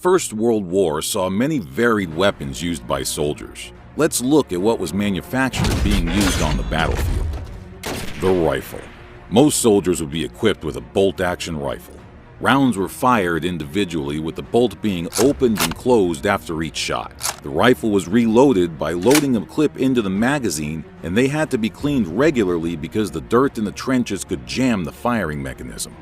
First World War saw many varied weapons used by soldiers. Let's look at what was manufactured and being used on the battlefield. The rifle. Most soldiers would be equipped with a bolt-action rifle. Rounds were fired individually, with the bolt being opened and closed after each shot. The rifle was reloaded by loading a clip into the magazine, and they had to be cleaned regularly because the dirt in the trenches could jam the firing mechanism.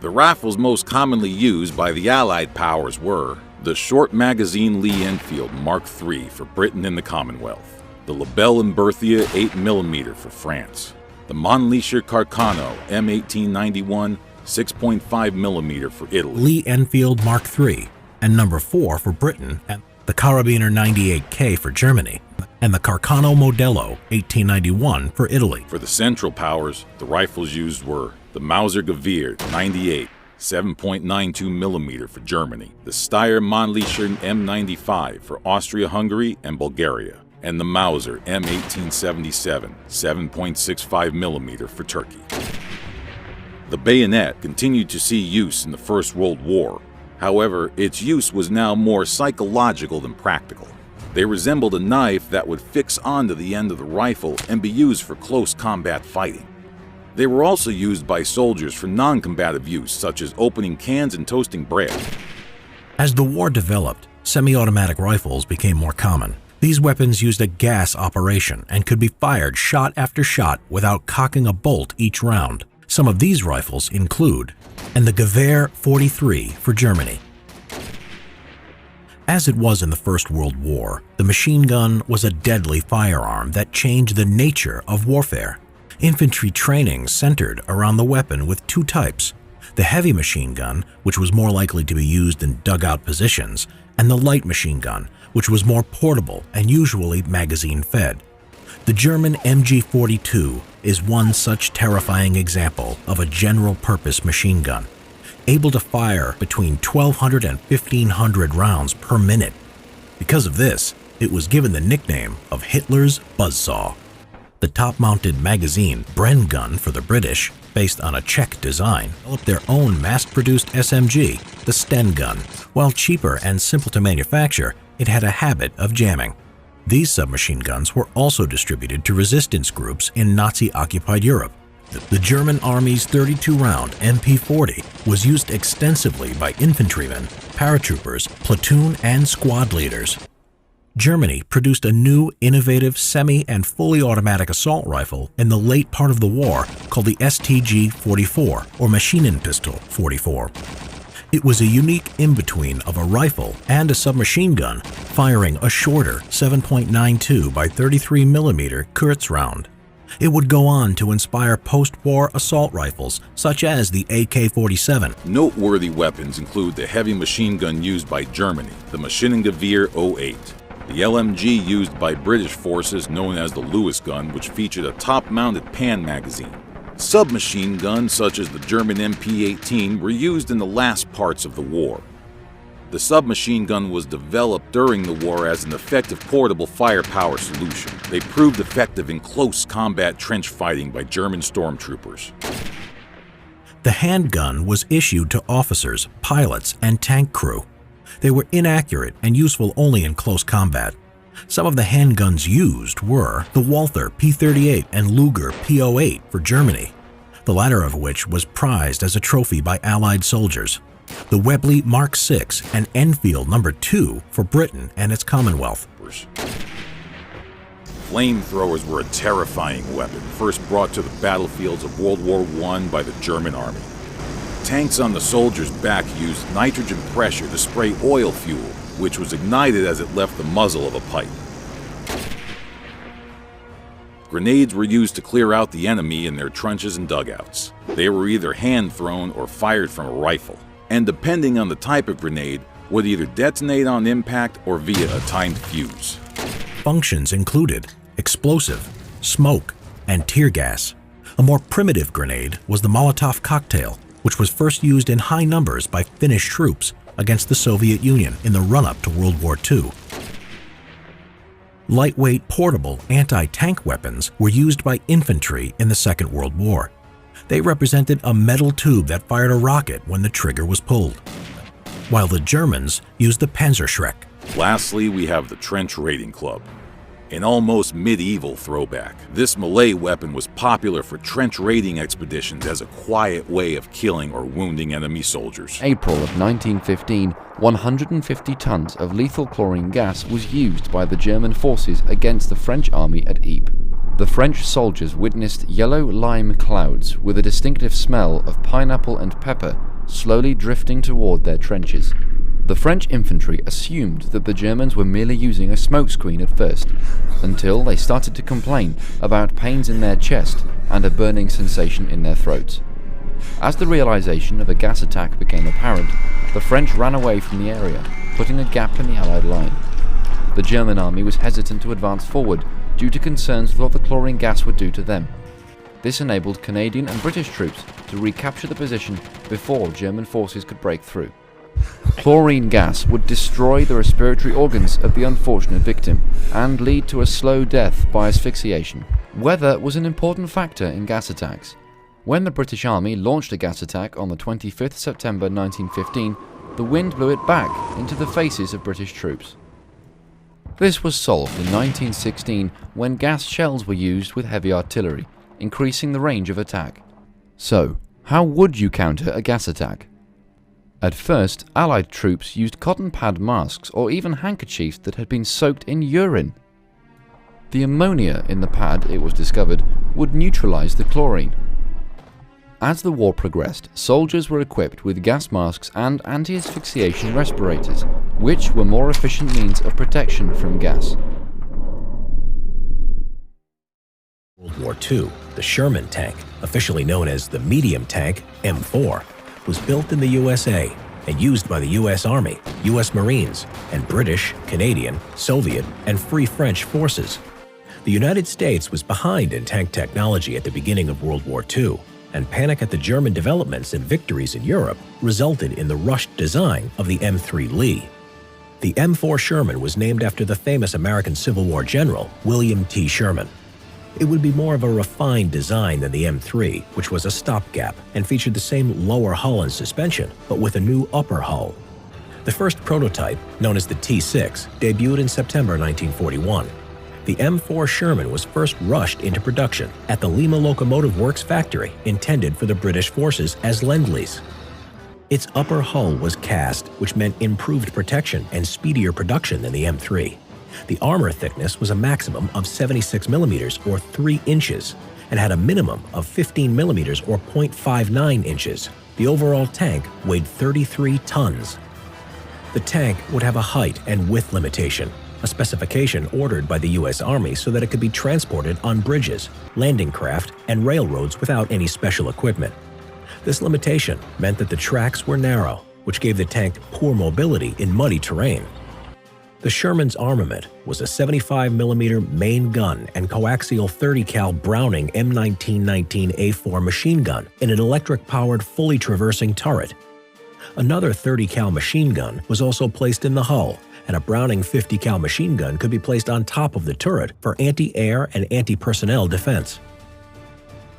The rifles most commonly used by the Allied powers were the short magazine Lee Enfield Mark III for Britain and the Commonwealth, the Lebel and Berthier 8mm for France, the Mannlicher Carcano M1891 6.5mm for Italy, Lee Enfield Mark III and No. 4 for Britain, and the Carabiner 98K for Germany, and the Carcano Modello 1891 for Italy. For the Central Powers, the rifles used were the Mauser Gewehr 98 7.92mm for Germany, the Steyr Mannlicher M95 for Austria-Hungary and Bulgaria, and the Mauser M1877 7.65mm for Turkey. The bayonet continued to see use in the First World War. However, its use was now more psychological than practical. They resembled a knife that would fix onto the end of the rifle and be used for close combat fighting. They were also used by soldiers for non-combative use, such as opening cans and toasting bread. As the war developed, semi-automatic rifles became more common. These weapons used a gas operation and could be fired shot after shot without cocking a bolt each round. Some of these rifles include, and the Gewehr 43 for Germany. As it was in the First World War, the machine gun was a deadly firearm that changed the nature of warfare. Infantry training centered around the weapon with two types: the heavy machine gun, which was more likely to be used in dugout positions, and the light machine gun, which was more portable and usually magazine-fed. The German MG42 is one such terrifying example of a general-purpose machine gun, able to fire between 1,200 and 1,500 rounds per minute. Because of this, it was given the nickname of Hitler's buzzsaw. The top-mounted magazine Bren gun for the British, based on a Czech design, developed their own mass-produced SMG, the Sten gun. While cheaper and simple to manufacture, it had a habit of jamming. These submachine guns were also distributed to resistance groups in Nazi-occupied Europe. The German Army's 32-round MP40 was used extensively by infantrymen, paratroopers, platoon, and squad leaders. Germany produced a new, innovative, semi- and fully automatic assault rifle in the late part of the war called the STG-44, or Maschinenpistol 44. It was a unique in-between of a rifle and a submachine gun, firing a shorter 7.92 by 33mm Kurz round. It would go on to inspire post-war assault rifles such as the AK-47. Noteworthy weapons include the heavy machine gun used by Germany, the Maschinengewehr 08, the LMG used by British forces known as the Lewis gun, which featured a top-mounted pan magazine. Submachine guns such as the German MP-18 were used in the last parts of the war. The submachine gun was developed during the war as an effective portable firepower solution. They proved effective in close combat trench fighting by German stormtroopers. The handgun was issued to officers, pilots, and tank crew. They were inaccurate and useful only in close combat. Some of the handguns used were the Walther P38 and Luger P08 for Germany, the latter of which was prized as a trophy by Allied soldiers, the Webley Mark VI and Enfield No. 2 for Britain and its Commonwealth. Flamethrowers were a terrifying weapon, first brought to the battlefields of World War I by the German Army. Tanks on the soldiers' back used nitrogen pressure to spray oil fuel, which was ignited as it left the muzzle of a pipe. Grenades were used to clear out the enemy in their trenches and dugouts. They were either hand-thrown or fired from a rifle, and depending on the type of grenade, would either detonate on impact or via a timed fuse. Functions included explosive, smoke, and tear gas. A more primitive grenade was the Molotov Cocktail, which was first used in high numbers by Finnish troops against the Soviet Union in the run-up to World War II. Lightweight, portable anti-tank weapons were used by infantry in the Second World War. They represented a metal tube that fired a rocket when the trigger was pulled. while the Germans used the Panzerschreck. Lastly, we have the Trench Raiding Club. An almost medieval throwback, this melee weapon was popular for trench raiding expeditions as a quiet way of killing or wounding enemy soldiers. April of 1915, 150 tons of lethal chlorine gas was used by the German forces against the French army at Ypres. The French soldiers witnessed yellow lime clouds with a distinctive smell of pineapple and pepper slowly drifting toward their trenches. The French infantry assumed that the Germans were merely using a smokescreen at first, until they started to complain about pains in their chest and a burning sensation in their throats. As the realization of a gas attack became apparent, the French ran away from the area, putting a gap in the Allied line. The German army was hesitant to advance forward due to concerns with what the chlorine gas would do to them. This enabled Canadian and British troops to recapture the position before German forces could break through. Chlorine gas would destroy the respiratory organs of the unfortunate victim and lead to a slow death by asphyxiation. Weather was an important factor in gas attacks. When the British Army launched a gas attack on the 25th September 1915, the wind blew it back into the faces of British troops. This was solved in 1916 when gas shells were used with heavy artillery, increasing the range of attack. So, how would you counter a gas attack? At first, Allied troops used cotton pad masks or even handkerchiefs that had been soaked in urine. The ammonia in the pad, it was discovered, would neutralize the chlorine. As the war progressed, soldiers were equipped with gas masks and anti-asphyxiation respirators, which were more efficient means of protection from gas. World War II, the Sherman tank, officially known as the medium tank M4, was built in the USA and used by the U.S. Army, U.S. Marines, and British, Canadian, Soviet, and Free French forces. The United States was behind in tank technology at the beginning of World War II, and panic at the German developments and victories in Europe resulted in the rushed design of the M3 Lee. The M4 Sherman was named after the famous American Civil War general, William T. Sherman. It would be more of a refined design than the M3, which was a stopgap and featured the same lower hull and suspension, but with a new upper hull. The first prototype, known as the T6, debuted in September 1941. The M4 Sherman was first rushed into production at the Lima Locomotive Works factory, intended for the British forces as Lend-Lease. Its upper hull was cast, which meant improved protection and speedier production than the M3. The armor thickness was a maximum of 76 millimeters or 3 inches and had a minimum of 15 millimeters or 0.59 inches. The overall tank weighed 33 tons. The tank would have a height and width limitation, a specification ordered by the U.S. Army so that it could be transported on bridges, landing craft, and railroads without any special equipment. This limitation meant that the tracks were narrow, which gave the tank poor mobility in muddy terrain. The Sherman's armament was a 75mm main gun and coaxial 30 cal Browning M1919A4 machine gun in an electric-powered, fully traversing turret. Another 30 cal machine gun was also placed in the hull, and a Browning 50 cal machine gun could be placed on top of the turret for anti-air and anti-personnel defense.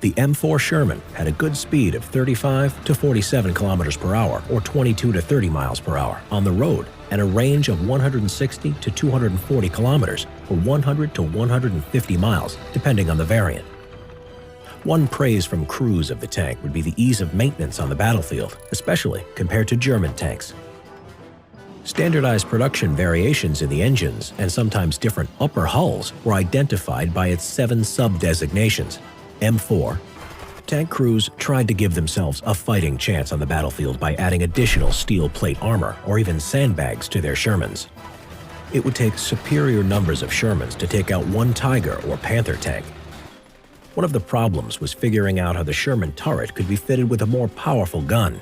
The M4 Sherman had a good speed of 35 to 47 kilometers per hour or 22 to 30 miles per hour on the road, and a range of 160 to 240 kilometers or 100 to 150 miles, depending on the variant. One praise from crews of the tank would be the ease of maintenance on the battlefield, especially compared to German tanks. Standardized production variations in the engines and sometimes different upper hulls were identified by its 7 sub-designations. M4. Tank crews tried to give themselves a fighting chance on the battlefield by adding additional steel plate armor or even sandbags to their Shermans. It would take superior numbers of Shermans to take out one Tiger or Panther tank. One of the problems was figuring out how the Sherman turret could be fitted with a more powerful gun.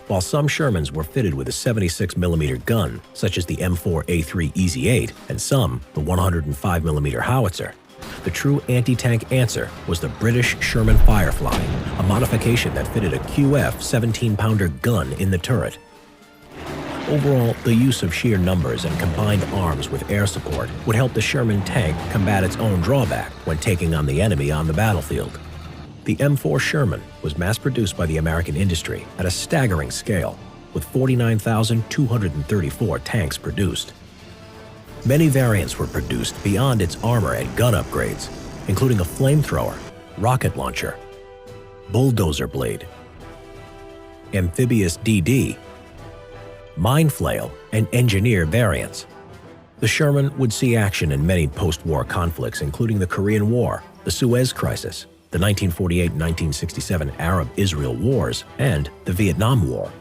While some Shermans were fitted with a 76mm gun, such as the M4A3 Easy 8, and some the 105mm howitzer, the true anti-tank answer was the British Sherman Firefly, a modification that fitted a QF 17-pounder gun in the turret. Overall, the use of sheer numbers and combined arms with air support would help the Sherman tank combat its own drawback when taking on the enemy on the battlefield. The M4 Sherman was mass-produced by the American industry at a staggering scale. with 49,234 tanks produced. Many variants were produced beyond its armor and gun upgrades, including a flamethrower, rocket launcher, bulldozer blade, amphibious DD, mine flail, and engineer variants. The Sherman would see action in many post-war conflicts, including the Korean War, the Suez Crisis, the 1948-1967 Arab-Israel Wars, and the Vietnam War.